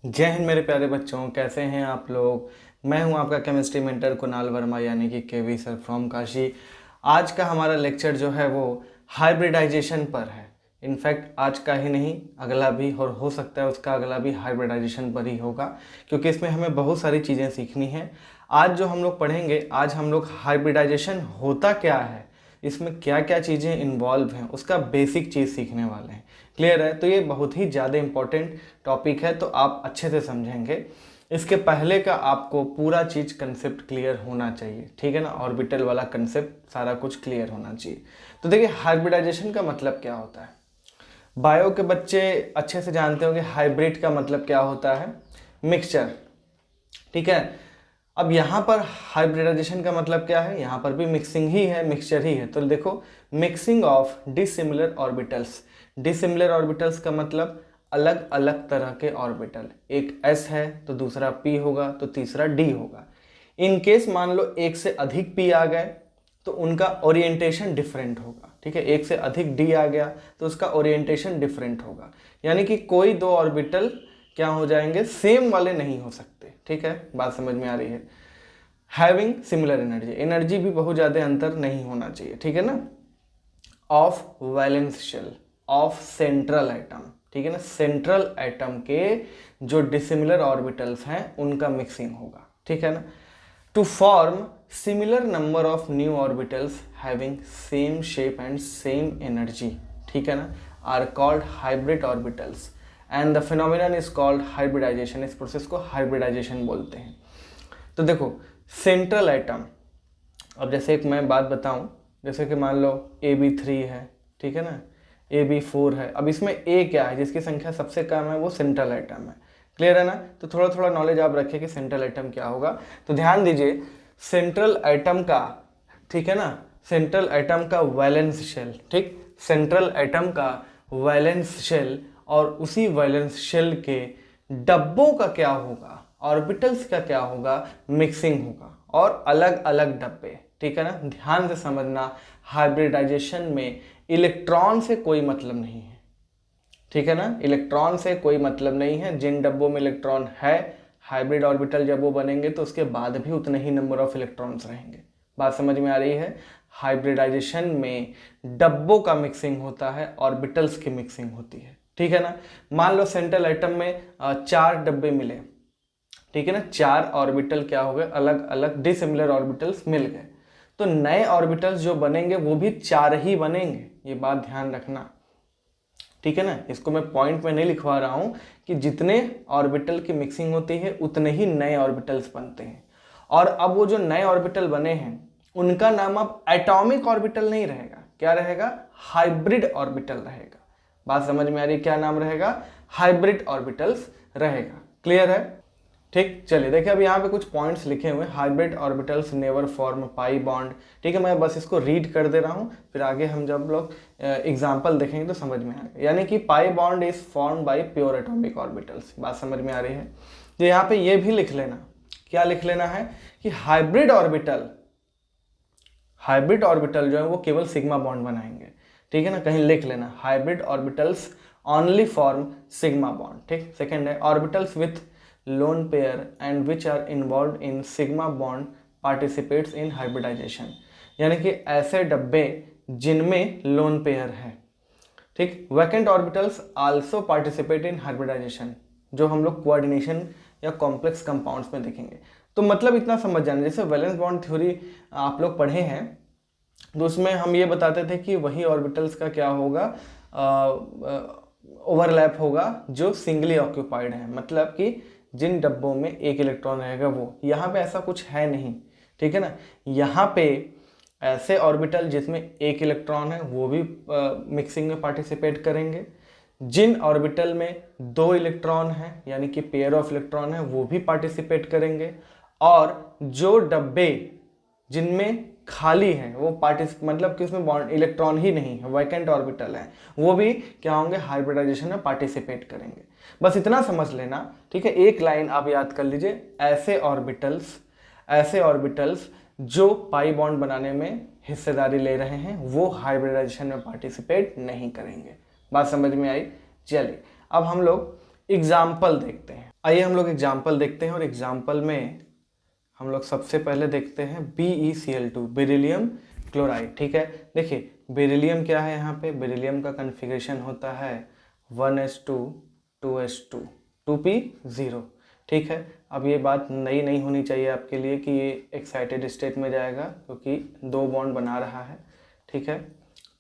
जय हिंद मेरे प्यारे बच्चों, कैसे हैं आप लोग। मैं हूं आपका केमिस्ट्री मेंटर कुणाल वर्मा यानी कि केवी सर फ्रॉम काशी। आज का हमारा लेक्चर जो है वो हाइब्रिडाइजेशन पर है। इनफैक्ट आज का ही नहीं, अगला भी, और हो सकता है उसका अगला भी हाइब्रिडाइजेशन पर ही होगा, क्योंकि इसमें हमें बहुत सारी चीज़ें सीखनी हैं। आज जो हम लोग पढ़ेंगे, आज हम लोग हाइब्रिडाइजेशन होता क्या है, इसमें क्या क्या चीज़ें इन्वॉल्व हैं, उसका बेसिक चीज़ सीखने वाले हैं। क्लियर है? तो ये बहुत ही ज़्यादा इम्पोर्टेंट टॉपिक है, तो आप अच्छे से समझेंगे। इसके पहले का आपको पूरा चीज़ कंसेप्ट क्लियर होना चाहिए, ठीक है ना। ऑर्बिटल वाला कंसेप्ट सारा कुछ क्लियर होना चाहिए। तो देखिए, हाइब्रिडाइजेशन का मतलब क्या होता है। बायो के बच्चे अच्छे से जानते होंगे हाइब्रिड का मतलब क्या होता है, मिक्सचर, ठीक है। अब यहाँ पर हाइब्रिडाइजेशन का मतलब क्या है, यहाँ पर भी मिक्सिंग ही है, मिक्सचर ही है। तो देखो, mixing of dissimilar orbitals. Dissimilar orbitals का मतलब अलग अलग तरह के ऑर्बिटल। एक s है तो दूसरा p होगा तो तीसरा d होगा। इन केस मान लो एक से अधिक p आ गए तो उनका ओरिएंटेशन डिफरेंट होगा, ठीक है। एक से अधिक d आ गया तो उसका ओरिएंटेशन डिफरेंट होगा। यानी कि कोई दो ऑर्बिटल क्या हो जाएंगे, सेम वाले नहीं हो सकते, ठीक है। बात समझ में आ रही है। हैविंग सिमिलर एनर्जी, एनर्जी भी बहुत ज़्यादा अंतर नहीं होना चाहिए, ठीक है ना। Of valence shell of central atom, ठीक है ना। सेंट्रल एटम के जो डिसिमिलर ऑर्बिटल्स हैं उनका मिक्सिंग होगा, ठीक है ना। To form similar number of new orbitals having same shape and same energy, ठीक है ना, are called hybrid orbitals and the phenomenon is called hybridization. इस प्रोसेस को हाइब्रिडाइजेशन बोलते हैं। तो देखो, सेंट्रल एटम, अब जैसे एक मैं बात बताऊं, जैसे कि मान लो AB3 है, ठीक है ना, AB4 है। अब इसमें A क्या है, जिसकी संख्या सबसे कम है वो सेंट्रल एटम है। क्लियर है ना। तो थोड़ा थोड़ा नॉलेज आप रखिए कि सेंट्रल एटम क्या होगा। तो ध्यान दीजिए, सेंट्रल एटम का, ठीक है ना, सेंट्रल एटम का वैलेंस शेल, ठीक, सेंट्रल एटम का वैलेंस शेल, और उसी वैलेंस शेल के डब्बों का क्या होगा, ऑर्बिटल्स का क्या होगा, मिक्सिंग होगा, और अलग अलग डब्बे, ठीक है ना। ध्यान से समझना, हाइब्रिडाइजेशन में इलेक्ट्रॉन से कोई मतलब नहीं है, ठीक है ना। इलेक्ट्रॉन से कोई मतलब नहीं है। जिन डब्बों में इलेक्ट्रॉन है, हाइब्रिड ऑर्बिटल जब वो बनेंगे तो उसके बाद भी उतने ही नंबर ऑफ इलेक्ट्रॉन्स रहेंगे। बात समझ में आ रही है। हाइब्रिडाइजेशन में डब्बों का मिक्सिंग होता है, ऑर्बिटल्स की मिक्सिंग होती है, ठीक है ना। मान लो सेंट्रल एटम में 4 डब्बे मिले, ठीक है ना, 4 ऑर्बिटल क्या हो गए, अलग अलग डिसिमिलर ऑर्बिटल्स मिल गए। तो नए ऑर्बिटल्स जो बनेंगे वो भी 4 ही बनेंगे, ये बात ध्यान रखना, ठीक है ना। इसको मैं पॉइंट में नहीं लिखवा रहा हूं कि जितने ऑर्बिटल की मिक्सिंग होती है उतने ही नए ऑर्बिटल्स बनते हैं। और अब वो जो नए ऑर्बिटल बने हैं उनका नाम अब एटॉमिक ऑर्बिटल नहीं रहेगा, क्या रहेगा, हाइब्रिड ऑर्बिटल रहेगा। बात समझ में आ रही है, क्या नाम रहेगा, हाइब्रिड ऑर्बिटल्स रहेगा। क्लियर है, ठीक। चलिए देखिए, अब यहाँ पे कुछ पॉइंट्स लिखे हुए, hybrid orbitals never form pi bond, ठीक है। मैं बस इसको रीड कर दे रहा हूँ, फिर आगे हम जब लोग एग्जाम्पल देखेंगे तो समझ में आएगा। यानी कि pi bond is form by pure atomic orbitals. बात समझ में आ रही है। तो यहाँ पे ये भी लिख लेना, क्या लिख लेना है कि हाइब्रिड ऑर्बिटल जो है वो केवल सिग्मा बॉन्ड बनाएंगे, ठीक है ना। कहीं लिख लेना, hybrid orbitals only form sigma bond, ठीक। सेकेंड है, orbitals with lone pair and which are involved in sigma bond participates in hybridization। यानी कि ऐसे डब्बे जिनमें लोन पेयर है, ठीक। Vacant orbitals also participate in hybridization, जो हम लोग कोऑर्डिनेशन या कॉम्प्लेक्स कंपाउंड्स में देखेंगे। तो मतलब इतना समझ जाना, जैसे वैलेंस बॉन्ड थ्योरी आप लोग पढ़े हैं तो उसमें हम ये बताते थे कि वही ऑर्बिटल्स का क्या होगा, ओवरलैप होगा जो सिंगली ऑक्यूपाइड है। मतलब कि जिन डब्बों में एक इलेक्ट्रॉन रहेगा वो, यहाँ पे ऐसा कुछ है नहीं, ठीक है ना। यहाँ पे ऐसे ऑर्बिटल जिसमें एक इलेक्ट्रॉन है वो भी मिक्सिंग में पार्टिसिपेट करेंगे। जिन ऑर्बिटल में 2 इलेक्ट्रॉन है यानी कि पेयर ऑफ इलेक्ट्रॉन है वो भी पार्टिसिपेट करेंगे। और जो डब्बे जिनमें खाली है वो मतलब कि उसमें बॉन्ड इलेक्ट्रॉन ही नहीं है, वैकेंट ऑर्बिटल है, वो भी क्या होंगे, हाइब्रिडाइजेशन में पार्टिसिपेट करेंगे। बस इतना समझ लेना, ठीक है। एक लाइन आप याद कर लीजिए, ऐसे ऑर्बिटल्स जो पाई बॉन्ड बनाने में हिस्सेदारी ले रहे हैं वो हाइब्रिडाइजेशन में पार्टिसिपेट नहीं करेंगे। बात समझ में आई। चलिए अब हम लोग एग्जाम्पल देखते हैं। आइए हम लोग एग्जाम्पल देखते हैं, और एग्जाम्पल में हम लोग सबसे पहले देखते हैं BeCl2, बेरिलियम क्लोराइड। ठीक है, देखिए बेरिलियम क्या है, यहाँ पे बेरिलियम का कन्फिग्रेशन होता है 1s2 2s2 2p0। ठीक है, अब ये बात नई नहीं होनी चाहिए आपके लिए कि ये एक्साइटेड स्टेट में जाएगा, क्योंकि दो बॉन्ड बना रहा है। ठीक है,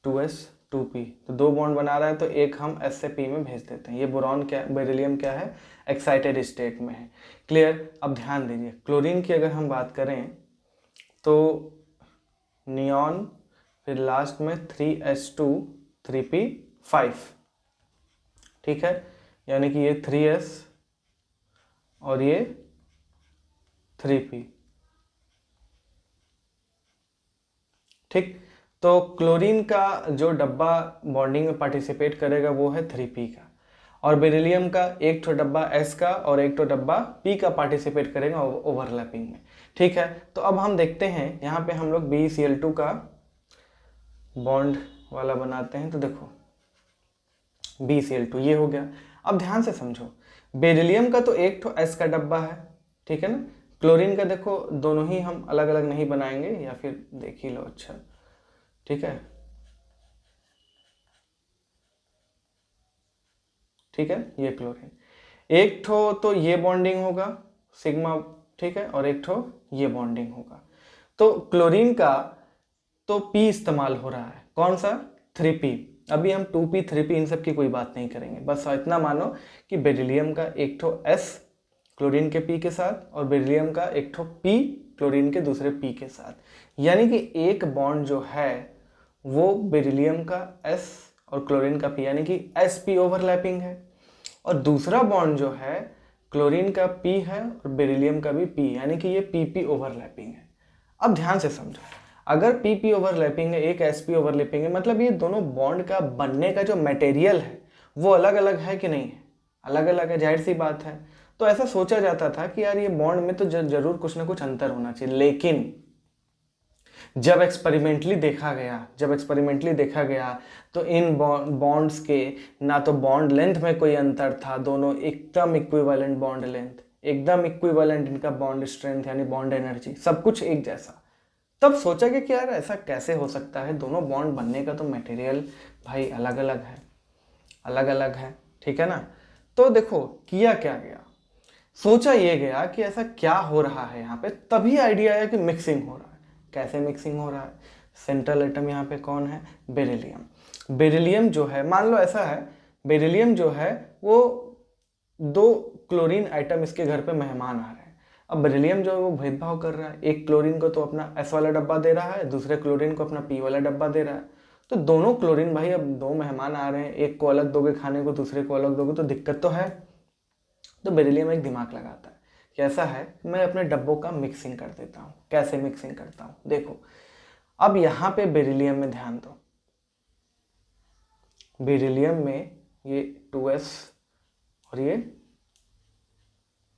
2s 2p, तो दो बॉन्ड बना रहा है तो एक हम s से p में भेज देते हैं। ये बोरॉन क्या, बेरिलियम क्या है, एक्साइटेड स्टेट में है। क्लियर। अब ध्यान दीजिए, क्लोरीन की अगर हम बात करें तो नियॉन, फिर लास्ट में 3s2 3p5। ठीक है, यानी कि ये 3s और ये 3p। ठीक, तो क्लोरीन का जो डब्बा बॉन्डिंग में पार्टिसिपेट करेगा वो है 3p का, और बेरिलियम का एक ठो डब्बा s का और एक ठो डब्बा p का पार्टिसिपेट करेगा ओवरलैपिंग में। ठीक है, तो अब हम देखते हैं यहाँ पे हम लोग BeCl2 का बॉन्ड वाला बनाते हैं। तो देखो BeCl2 ये हो गया। अब ध्यान से समझो, बेरिलियम का तो एक ठो s का डब्बा है, ठीक है ना। क्लोरीन का देखो दोनों ही हम अलग अलग नहीं बनाएंगे, या फिर देख ही लो। अच्छा ठीक है, ठीक है, ये क्लोरीन एक ठो तो ये बॉन्डिंग होगा सिग्मा, ठीक है, और एक ठो ये बॉन्डिंग होगा। तो क्लोरीन का तो P इस्तेमाल हो रहा है, कौन सा, 3p। अभी हम 2p 3p इन सब की कोई बात नहीं करेंगे, बस इतना मानो कि बेरिलियम का एक ठो s क्लोरीन के P के साथ, और बेरिलियम का एक ठो P क्लोरीन के दूसरे P के साथ, यानी कि एक बॉन्ड जो है वो बेरिलियम का s और क्लोरीन का P, यानी कि sp ओवरलैपिंग है, और दूसरा बॉन्ड जो है क्लोरीन का P है और बेरिलियम का भी P, यानी कि ये pp ओवरलैपिंग है। अब ध्यान से समझो, अगर pp ओवरलैपिंग है, एक sp ओवरलैपिंग है, मतलब ये दोनों बॉन्ड का बनने का जो मटेरियल है वो अलग अलग है कि नहीं है, अलग अलग है, जाहिर सी बात है। तो ऐसा सोचा जाता था कि यार ये बॉन्ड में तो जरूर कुछ ना कुछ अंतर होना चाहिए, लेकिन जब एक्सपेरिमेंटली देखा गया तो इन बॉन्ड्स के ना तो बॉन्ड लेंथ में कोई अंतर था, दोनों एकदम इक्विवेलेंट बॉन्ड लेंथ, एकदम इक्विवेलेंट इनका बॉन्ड स्ट्रेंथ यानी बॉन्ड एनर्जी, सब कुछ एक जैसा। तब सोचा कि यार ऐसा कैसे हो सकता है, दोनों बॉन्ड बनने का तो मटेरियल भाई अलग अलग है, ठीक है ना। तो देखो किया क्या गया, सोचा ये गया कि ऐसा क्या हो रहा है यहाँ पे, तभी आइडिया आया कि मिक्सिंग हो रहा है। कैसे मिक्सिंग हो रहा है, सेंट्रल एटम यहाँ पे कौन है, बेरिलियम। बेरिलियम जो है, मान लो ऐसा है, बेरिलियम जो है वो दो क्लोरीन आइटम इसके घर पे मेहमान आ रहे हैं। अब बेरिलियम जो है वो भेदभाव कर रहा है, एक क्लोरीन को तो अपना S वाला डब्बा दे रहा है, दूसरे क्लोरीन को अपना P वाला डब्बा दे रहा है। तो दोनों क्लोरीन भाई, अब दो मेहमान आ रहे हैं, एक को अलग दोगे खाने को, दूसरे को अलग दोगे तो दिक्कत तो है। तो बेरिलियम एक दिमाग लगाता है कि ऐसा है, मैं अपने डब्बों का मिक्सिंग कर देता हूँ। कैसे मिक्सिंग करता हूँ देखो, अब यहाँ पे बेरिलियम में ध्यान दो, बेरिलियम में ये 2s और ये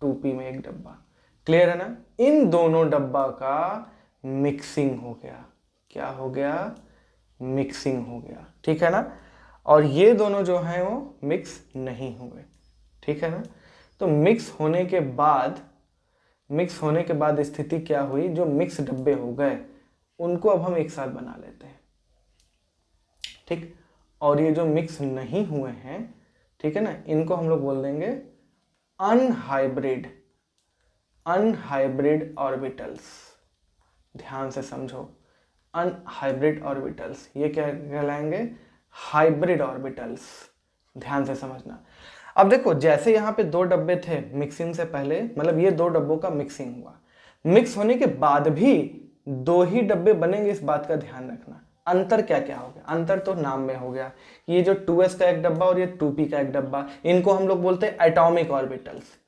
2p में एक डब्बा, क्लियर है ना। इन दोनों डब्बा का मिक्सिंग हो गया, क्या हो गया, मिक्सिंग हो गया, ठीक है ना। और ये दोनों जो हैं वो मिक्स नहीं हुए, ठीक है ना। तो मिक्स होने के बाद स्थिति क्या हुई, जो मिक्स डब्बे हो गए उनको अब हम एक साथ बना लेते हैं, ठीक। और ये जो मिक्स नहीं हुए हैं, ठीक है ना, इनको हम लोग बोल देंगे अनहाइब्रिड ऑर्बिटल्स। ध्यान से समझो, अनहाइब्रिड ऑर्बिटल्स ये क्या कहलाएंगे, हाइब्रिड ऑर्बिटल्स। ध्यान से समझना। अब देखो जैसे यहाँ पे दो डब्बे थे मिक्सिंग से पहले, मतलब ये दो डब्बों का मिक्सिंग हुआ, मिक्स होने के बाद भी दो ही डब्बे बनेंगे, इस बात का ध्यान रखना। अंतर क्या क्या हो गया, अंतर तो नाम में हो गया, ये जो 2s का एक डब्बा और ये 2p का एक डब्बा, इनको हम लोग बोलते हैं एटॉमिक ऑर्बिटल्स।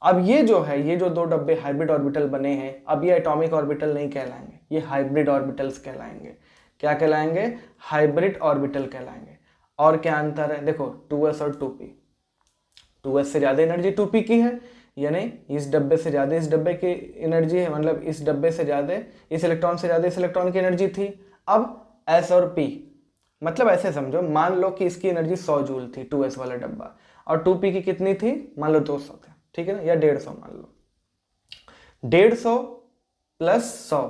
अब ये जो है, ये जो दो डब्बे हाइब्रिड ऑर्बिटल बने हैं, अब ये एटॉमिक ऑर्बिटल नहीं कहलाएंगे, ये हाइब्रिड ऑर्बिटल्स कहलाएंगे। क्या कहलाएंगे, हाइब्रिड ऑर्बिटल कहलाएंगे। और क्या अंतर है, देखो 2s और 2p, 2s से ज्यादा एनर्जी 2p की है, यानी इस डब्बे से ज्यादा इस डब्बे की एनर्जी है, मतलब इस डब्बे से ज्यादा इस इलेक्ट्रॉन से ज्यादा इस इलेक्ट्रॉन की एनर्जी थी। अब s और p, मतलब ऐसे समझो, मान लो कि इसकी एनर्जी 100 जूल थी 2s वाला डब्बा, और 2p की कितनी थी, मान लो 200 थे, ठीक है ना, या 150 मान लो। 150 प्लस 100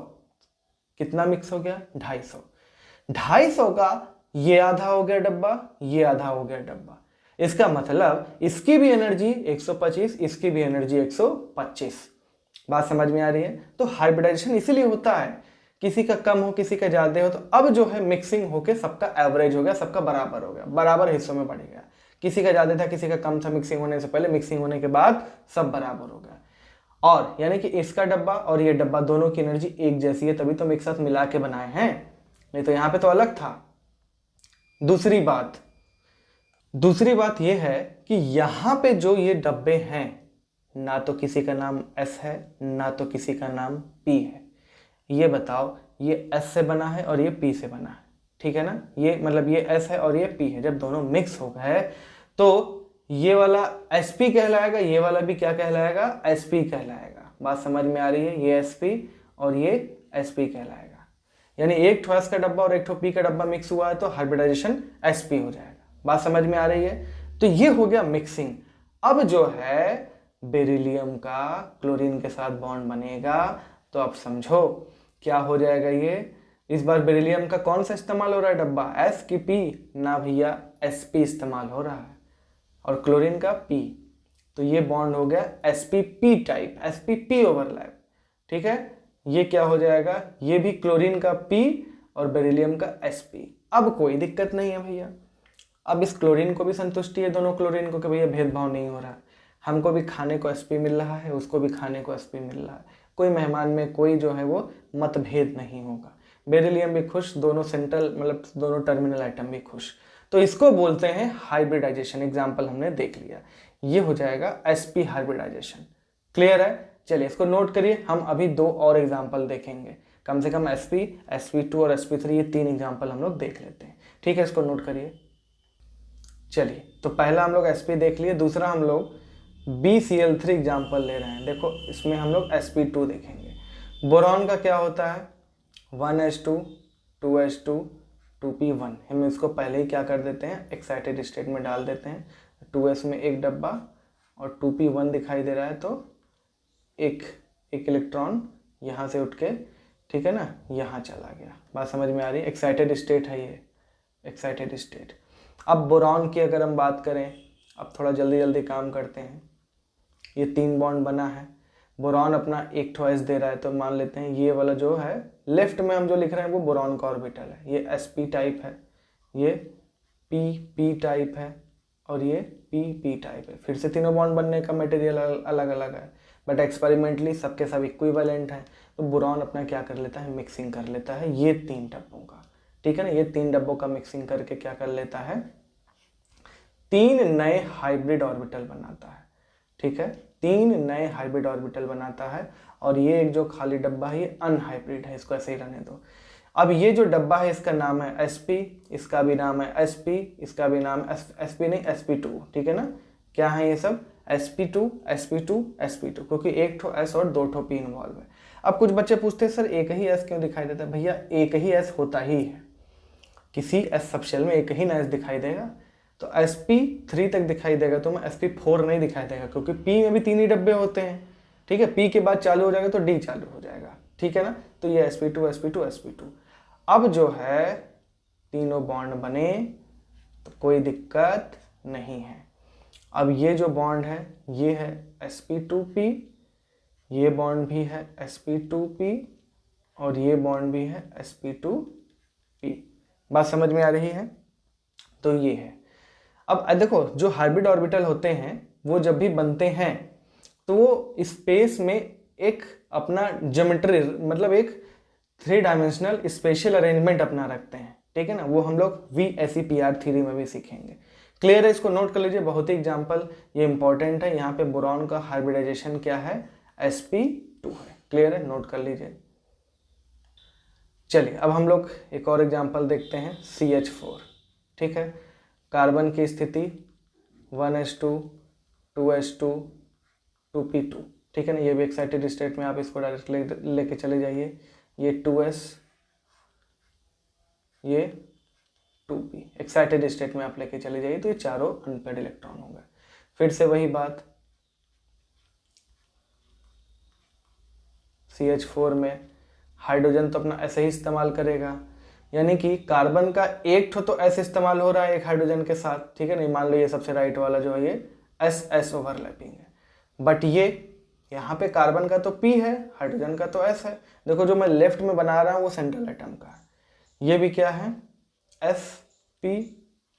कितना मिक्स हो गया? 250। 250 का ये आधा हो गया डब्बा, ये आधा हो गया डब्बा। इसका मतलब इसकी भी एनर्जी 125, इसकी भी एनर्जी 125। बात समझ में आ रही है? तो हाइब्रिडाइजेशन इसीलिए होता है, किसी का कम हो किसी का ज्यादा हो, तो अब जो है मिक्सिंग होके सबका एवरेज हो गया, सबका बराबर हो गया, बराबर हिस्सों में बढ़ गया। किसी का ज्यादा था किसी का कम था मिक्सिंग होने से पहले, मिक्सिंग होने के बाद सब बराबर हो गया। और यानी कि इसका डब्बा और ये डब्बा दोनों की एनर्जी एक जैसी है, तभी तो एक साथ मिला के बनाए हैं, नहीं तो यहां पे तो अलग था। दूसरी बात यह है कि यहां पे जो ये डब्बे हैं, ना तो किसी का नाम S है ना तो किसी का नाम P है। ये बताओ, ये S से बना है और ये P से बना है, ठीक है ना, ये मतलब ये S है और ये P है। जब दोनों मिक्स हो गए तो ये वाला Sp कहलाएगा, ये वाला भी क्या कहलाएगा? Sp कहलाएगा। बात समझ में आ रही है? ये Sp और ये Sp कहलाएगा। यानी एक ठो S का डब्बा और एक ठो P का डब्बा मिक्स हुआ है तो हाइब्रिडाइजेशन Sp हो जाएगा। बात समझ में आ रही है? तो ये हो गया मिक्सिंग। अब जो है बेरिलियम का क्लोरीन के साथ बॉन्ड बनेगा, तो अब समझो क्या हो जाएगा ये। इस बार बेरिलियम का कौन सा इस्तेमाल हो रहा है डब्बा? S की P? ना भैया, Sp इस्तेमाल हो रहा है, और क्लोरीन का P। तो ये बॉन्ड हो गया spp टाइप, spp ओवरलैप, ठीक है। ये क्या हो जाएगा? ये भी क्लोरीन का P और बेरिलियम का Sp। अब कोई दिक्कत नहीं है भैया, अब इस क्लोरीन को भी संतुष्टि है, दोनों क्लोरीन को, कि भैया भेदभाव नहीं हो रहा है, हमको भी खाने को Sp मिल रहा है, उसको भी खाने को Sp मिल रहा है, कोई मेहमान में कोई जो है वो मतभेद नहीं होगा। बेरिलियम भी खुश, दोनों सेंट्रल मतलब दोनों टर्मिनल आइटम भी खुश। तो इसको बोलते हैं हाइब्रिडाइजेशन। एग्जाम्पल हमने देख लिया, ये हो जाएगा Sp हाइब्रिडाइजेशन। क्लियर है? चलिए इसको नोट करिए, हम अभी 2 और एग्जाम्पल देखेंगे, कम से कम Sp, Sp2 और Sp3, ये 3 एग्जाम्पल हम लोग देख लेते हैं, ठीक है। इसको नोट करिए। चलिए, तो पहला हम लोग Sp देख लिए, दूसरा हम लोग BCl3 एग्जाम्पल ले रहे हैं। देखो इसमें हम लोग Sp2 देखेंगे। बोरॉन का क्या होता है? 1s2 2s2 2p1। हम इसको पहले ही क्या कर देते हैं? एक्साइटेड स्टेट में डाल देते हैं। 2s में एक डब्बा और 2p1 दिखाई दे रहा है, तो एक इलेक्ट्रॉन यहाँ से उठ के, ठीक है ना, यहाँ चला गया। बात समझ में आ रही है? एक्साइटेड स्टेट है ये, एक्साइटेड स्टेट। अब बोरॉन की अगर हम बात करें, अब थोड़ा जल्दी जल्दी काम करते हैं। ये 3 बॉन्ड बना है, बोरॉन अपना एक ठो S दे रहा है, तो मान लेते हैं ये वाला जो है लेफ्ट में हम जो लिख रहे हैं वो बोरॉन का ऑर्बिटल है, ये Sp टाइप है, ये Pp टाइप है और ये Pp टाइप है। फिर से तीनों बॉन्ड बनने का मटेरियल अलग अलग है, बट एक्सपेरिमेंटली सबके सब इक्विवेलेंट हैं। तो बोरॉन अपना क्या कर लेता है? मिक्सिंग कर लेता है ये 3 डब्बों का, ठीक है ना, ये 3 डब्बों का मिक्सिंग करके क्या कर लेता है? 3 नए हाइब्रिड ऑर्बिटल बनाता है, ठीक है, 3 नए हाइब्रिड ऑर्बिटल बनाता है। और ये एक जो खाली डब्बा है ये अनहाइब्रिड है, इसको ऐसे ही रहने दो। अब ये जो डब्बा है इसका नाम है Sp, इसका भी नाम है Sp, इसका भी नाम Sp नहीं Sp2, ठीक है ना। क्या है ये सब? Sp2 Sp2 Sp2, क्योंकि एक ठो S और 2 ठो P इन्वॉल्व है। अब कुछ बच्चे पूछते हैं सर एक ही S क्यों दिखाई देता है? भैया एक ही S होता ही है, किसी S सबशेल में एक ही ना S दिखाई देगा, तो Sp3 तक दिखाई देगा, तो मैं Sp4 नहीं दिखाई देगा, क्योंकि P में भी 3 ही डब्बे होते हैं, ठीक है। P के बाद चालू हो जाएगा तो D चालू हो जाएगा, ठीक है ना। तो ये Sp2 Sp2 Sp2। अब जो है तीनों बॉन्ड बने तो कोई दिक्कत नहीं है। अब ये जो बॉन्ड है ये है Sp2P, ये बॉन्ड भी है Sp2P और ये बॉन्ड भी है Sp2P। बात समझ में आ रही है? तो ये है। अब देखो जो हाइब्रिड ऑर्बिटल होते हैं वो जब भी बनते हैं तो वो स्पेस में एक अपना ज्योमेट्री मतलब एक 3 डायमेंशनल स्पेशल अरेंजमेंट अपना रखते हैं, ठीक है ना। वो हम लोग VSEPR थ्योरी में भी सीखेंगे। क्लियर है? इसको नोट कर लीजिए, बहुत ही एग्जाम्पल ये इंपॉर्टेंट है। यहाँ पे बोरॉन का हाइब्रिडाइजेशन क्या है? Sp2 है। क्लियर है? नोट कर लीजिए। चलिए अब हम लोग एक और एग्जाम्पल देखते हैं, CH4, ठीक है। कार्बन की स्थिति 1s2 2s2 2p2, ठीक है ना। ये भी एक्साइटेड स्टेट में, आप इसको डायरेक्ट लेके चले जाइए। ये 2s, ये 2p, एक्साइटेड स्टेट में आप लेके चले जाइए, तो ये चारों अनपेड इलेक्ट्रॉन हो गए। फिर से वही बात, CH4 में हाइड्रोजन तो अपना ऐसे ही इस्तेमाल करेगा, यानी कि कार्बन का एक ठो तो S इस्तेमाल हो रहा है एक हाइड्रोजन के साथ, ठीक है नहीं, मान लो ये सबसे राइट वाला जो है ये S ओवरलैपिंग है, बट ये यहाँ पे कार्बन का तो P है, हाइड्रोजन का तो S है। देखो जो मैं लेफ्ट में बना रहा हूँ वो सेंट्रल एटम का है, ये भी क्या है SP,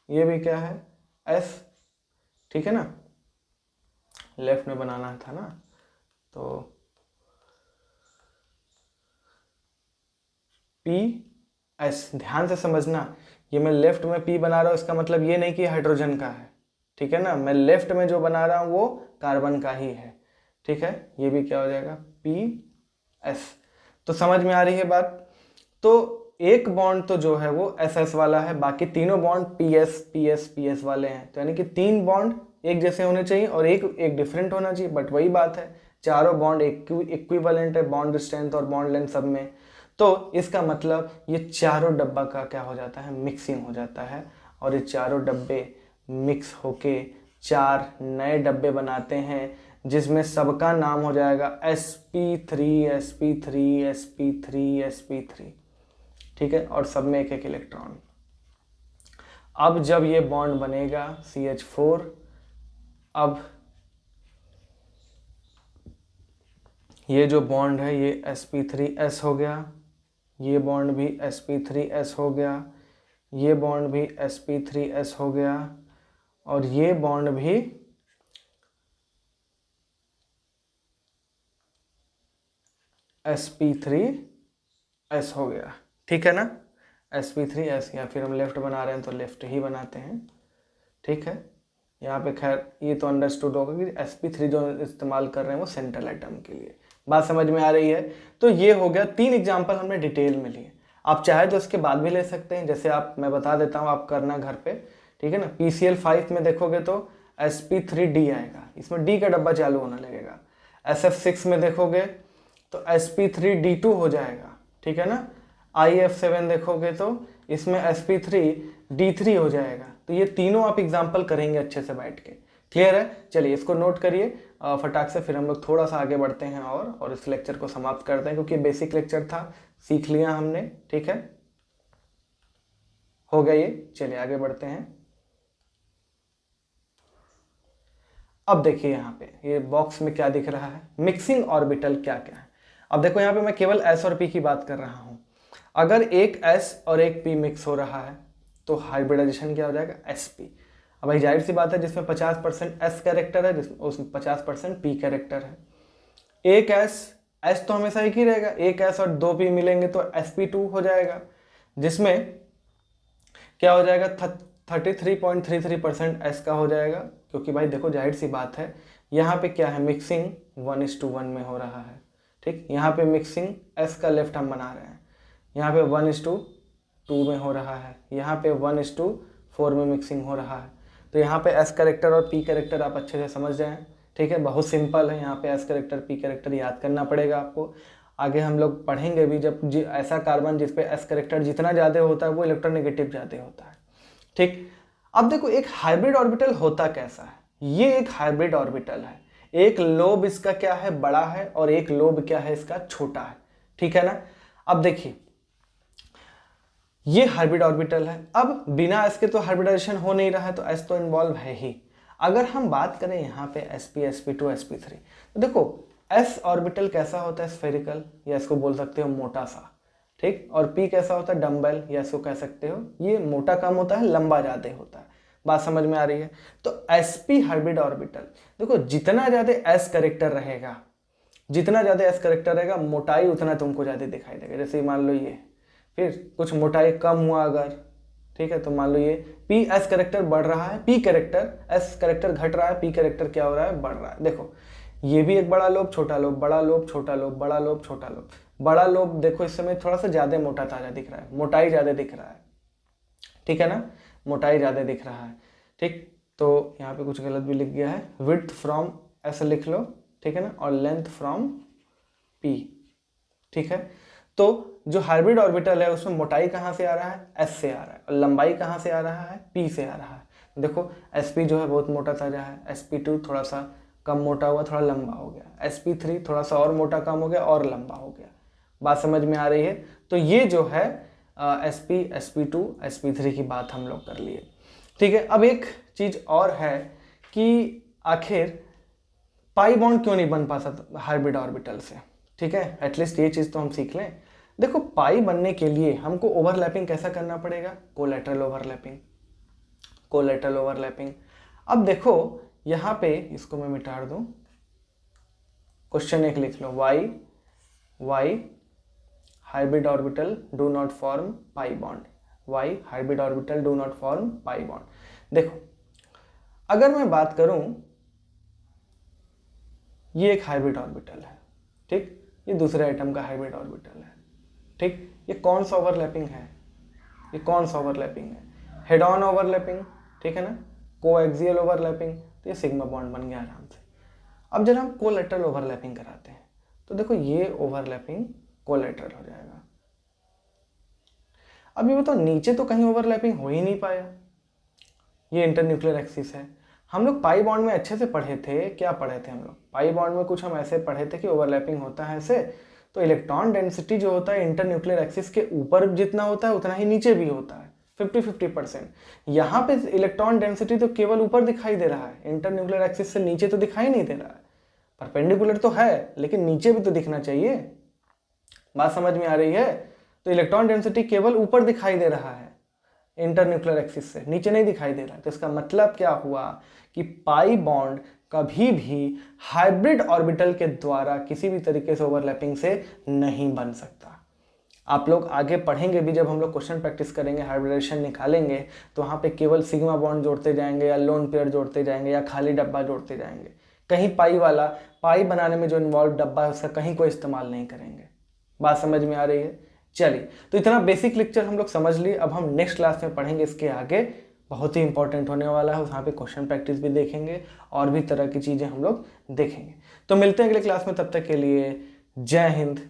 ये भी क्या है S, ठीक है ना, लेफ्ट में बनाना था ना, तो PS, ध्यान से समझना, ये मैं लेफ्ट में P बना रहा हूँ इसका मतलब ये नहीं कि हाइड्रोजन का है, ठीक है ना, मैं लेफ्ट में जो बना रहा हूँ वो कार्बन का ही है, ठीक है। ये भी क्या हो जाएगा PS, तो समझ में आ रही है बात। तो एक बॉन्ड तो जो है वो SS वाला है, बाकी तीनों बॉन्ड PS वाले हैं, तो यानी कि 3 बॉन्ड एक जैसे होने चाहिए और एक डिफरेंट होना चाहिए, बट वही बात है चारों बॉन्ड इक्विवेलेंट है बॉन्ड स्ट्रेंथ और बॉन्ड लेंथ सब में, तो इसका मतलब ये चारों डब्बा का क्या हो जाता है, मिक्सिंग हो जाता है, और ये चारों डब्बे मिक्स होके 4 नए डब्बे बनाते हैं, जिसमें सबका नाम हो जाएगा sp3 ठीक है, और सब में एक एक इलेक्ट्रॉन। अब जब ये बॉन्ड बनेगा CH4, अब ये जो बॉन्ड है ये sp3s हो गया, ये बॉन्ड भी sp3s हो गया, ये बॉन्ड भी sp3s हो गया, और ये बॉन्ड भी sp3s हो गया, ठीक है ना, sp3s, या फिर हम लेफ्ट बना रहे हैं तो लेफ्ट ही बनाते हैं, ठीक है। यहाँ पे खैर ये तो अंडरस्टूड होगा कि sp3 जो इस्तेमाल कर रहे हैं वो सेंट्रल एटम के लिए, बात समझ में आ रही है। तो ये हो गया 3 एग्जाम्पल हमने डिटेल में लिए, आप चाहे तो इसके बाद भी ले सकते हैं, जैसे आप मैं बता देता हूँ आप करना घर पे, ठीक है ना। PCl5 में देखोगे तो sp3d आएगा, इसमें D का डब्बा चालू होने लगेगा। SF6 में देखोगे तो sp3d2 हो जाएगा, ठीक है ना। IF7 देखोगे तो इसमें sp3d3 हो जाएगा। तो ये तीनों आप एग्जाम्पल करेंगे अच्छे से बैठ के, क्लियर है। चलिए इसको नोट करिए फटाक से, फिर हम लोग थोड़ा सा आगे बढ़ते हैं और इस लेक्चर को समाप्त करते हैं, क्योंकि बेसिक लेक्चर था, सीख लिया हमने, ठीक है, हो गया ये। चलिए आगे बढ़ते हैं। अब देखिए यहाँ पे ये बॉक्स में क्या दिख रहा है, मिक्सिंग ऑर्बिटल क्या क्या है। अब देखो यहाँ पे मैं केवल S और P की बात कर रहा हूँ। अगर एक S और एक P मिक्स हो रहा है तो हाइब्रिडाइजेशन क्या हो जाएगा, sp। अब भाई जाहिर सी बात है जिसमें 50% S कैरेक्टर है उसमें 50% P कैरेक्टर है। एक S तो हमेशा एक ही रहेगा, एक S और 2 P मिलेंगे तो sp2 हो जाएगा, जिसमें क्या हो जाएगा 33.33% S का हो जाएगा, क्योंकि भाई देखो जाहिर सी बात है यहाँ पे क्या है, मिक्सिंग 1:1 में हो रहा है, ठीक। यहाँ पे मिक्सिंग S का लेफ्ट हम बना रहे हैं, यहाँ पे 1:2 में हो रहा है, यहाँ पे 1:4 में मिक्सिंग हो रहा है। तो यहाँ पे S कैरेक्टर और P कैरेक्टर आप अच्छे से समझ जाएं, ठीक है, बहुत सिंपल है। यहाँ पे S कैरेक्टर P कैरेक्टर याद करना पड़ेगा आपको, आगे हम लोग पढ़ेंगे भी जब ऐसा कार्बन जिस पे S कैरेक्टर जितना ज़्यादा होता है वो इलेक्ट्रोनेगेटिव ज़्यादा होता है, ठीक। अब देखो एक हाइब्रिड ऑर्बिटल होता कैसा है, ये एक हाइब्रिड ऑर्बिटल है, एक लोब इसका क्या है, बड़ा है, और एक लोब क्या है इसका, छोटा है, ठीक है ना। अब देखिए ये हाइब्रिड ऑर्बिटल है, अब बिना S के तो हाइब्रिडाइजेशन हो नहीं रहा है, तो S तो इन्वॉल्व है ही। अगर हम बात करें यहाँ पे sp sp2 sp3, तो देखो S ऑर्बिटल कैसा होता है, स्फेरिकल, या इसको बोल सकते हो मोटा सा, ठीक, और P कैसा होता है, डम्बल, या इसको कह सकते हो ये मोटा कम होता है, लंबा ज़्यादा होता है। बात समझ में आ रही है। तो sp हाइब्रिड ऑर्बिटल देखो जितना ज़्यादा S कैरेक्टर रहेगा, जितना ज़्यादा S कैरेक्टर रहेगा मोटाई उतना तुमको ज़्यादा दिखाई देगा। जैसे मान लो ये, फिर कुछ मोटाई कम हुआ अगर, ठीक है, तो मान लो ये P S कैरेक्टर बढ़ रहा है, P कैरेक्टर S कैरेक्टर घट रहा है, P कैरेक्टर क्या हो रहा है, बढ़ रहा है। देखो ये भी एक बड़ा लोब छोटा लोब, बड़ा लोब छोटा लोब, बड़ा लोब छोटा लोब, बड़ा लोब देखो इस समय थोड़ा सा ज़्यादा मोटा ताज़ा दिख रहा है, मोटाई ज़्यादा दिख रहा है, ठीक है ना, मोटाई ज़्यादा दिख रहा है, ठीक। तो यहाँ पे कुछ गलत भी लिख गया है, विड्थ फ्रॉम ऐसे लिख लो, ठीक है ना, और लेंथ फ्रॉम P, ठीक है। तो जो हाइब्रिड ऑर्बिटल है उसमें मोटाई कहाँ से आ रहा है, S से आ रहा है, और लंबाई कहाँ से आ रहा है, P से आ रहा है। देखो sp जो है बहुत मोटा ताजा है, sp2 थोड़ा सा कम मोटा हुआ, थोड़ा लंबा हो गया। sp3 थोड़ा सा और मोटा कम हो गया और लंबा हो गया। बात समझ में आ रही है? तो ये जो है sp, sp2, sp3 की बात हम लोग कर लिए। ठीक है, अब एक चीज़ और है कि आखिर पाई बॉन्ड क्यों नहीं बन पाता हाइब्रिड ऑर्बिटल से। ठीक है, एटलीस्ट ये चीज़ तो हम सीख लें। देखो, पाई बनने के लिए हमको ओवरलैपिंग कैसा करना पड़ेगा? Collateral overlapping, collateral overlapping. अब देखो यहाँ पे इसको मैं मिटा दूं, क्वेश्चन एक लिख लो, why hybrid orbital do not form pi bond, why hybrid orbital do not form pi bond. देखो, अगर मैं बात करूं, ये एक हाइब्रिड ऑर्बिटल है, ठीक, ये दूसरे एटम का हाइब्रिड ऑर्बिटल है, ठीक। ये कौन सा ओवरलैपिंग है? ये कौन सा ओवरलैपिंग है? हेड ऑन ओवरलैपिंग, ठीक है ना, कोएक्सियल ओवरलैपिंग। तो ये सिग्मा बॉन्ड बन गया आराम से। अब जब हम कोलैटरल ओवरलैपिंग कराते हैं तो देखो ये ओवरलैपिंग कोलैटरल हो जाएगा। अब ये बताओ, नीचे तो कहीं ओवरलैपिंग हो ही नहीं पाया, ये इंटरन्यूक्लियर एक्सिस है। हम लोग पाई बॉन्ड में अच्छे से पढ़े थे, क्या पढ़े थे हम लोग? पाई बॉन्ड में कुछ हम ऐसे पढ़े थे कि ओवरलैपिंग होता है ऐसे, तो इलेक्ट्रॉन डेंसिटी जो होता है इंटरन्यूक्लियर एक्सिस के ऊपर जितना होता है उतना ही नीचे भी होता है, 50-50%। यहाँ पे इलेक्ट्रॉन डेंसिटी तो केवल ऊपर दिखाई दे रहा है, इंटरन्यूक्लियर एक्सिस से नीचे तो दिखाई नहीं दे रहा है। परपेंडिकुलर तो है लेकिन नीचे भी तो दिखना चाहिए। बात समझ में आ रही है? तो इलेक्ट्रॉन डेंसिटी केवल ऊपर दिखाई दे रहा है इंटरन्यूक्लियर एक्सिस से, नीचे नहीं दिखाई दे रहा है। तो इसका मतलब क्या हुआ कि पाई बॉन्ड कभी भी हाइब्रिड ऑर्बिटल के द्वारा किसी भी तरीके से ओवरलैपिंग से नहीं बन सकता। आप लोग आगे पढ़ेंगे भी, जब हम लोग क्वेश्चन प्रैक्टिस करेंगे, हाइब्रिडेशन निकालेंगे, तो वहाँ पे केवल सिग्मा बॉन्ड जोड़ते जाएंगे या लोन पेयर जोड़ते जाएंगे या खाली डब्बा जोड़ते जाएंगे। कहीं पाई बनाने में जो इन्वॉल्व डब्बा है उसका कहीं कोई इस्तेमाल नहीं करेंगे। बात समझ में आ रही है? चलिए, तो इतना बेसिक लेक्चर हम लोग समझ लिए। अब हम नेक्स्ट क्लास में पढ़ेंगे इसके आगे, बहुत ही इंपॉर्टेंट होने वाला है। वहाँ पे क्वेश्चन प्रैक्टिस भी देखेंगे और भी तरह की चीज़ें हम लोग देखेंगे। तो मिलते हैं अगले क्लास में, तब तक के लिए जय हिंद,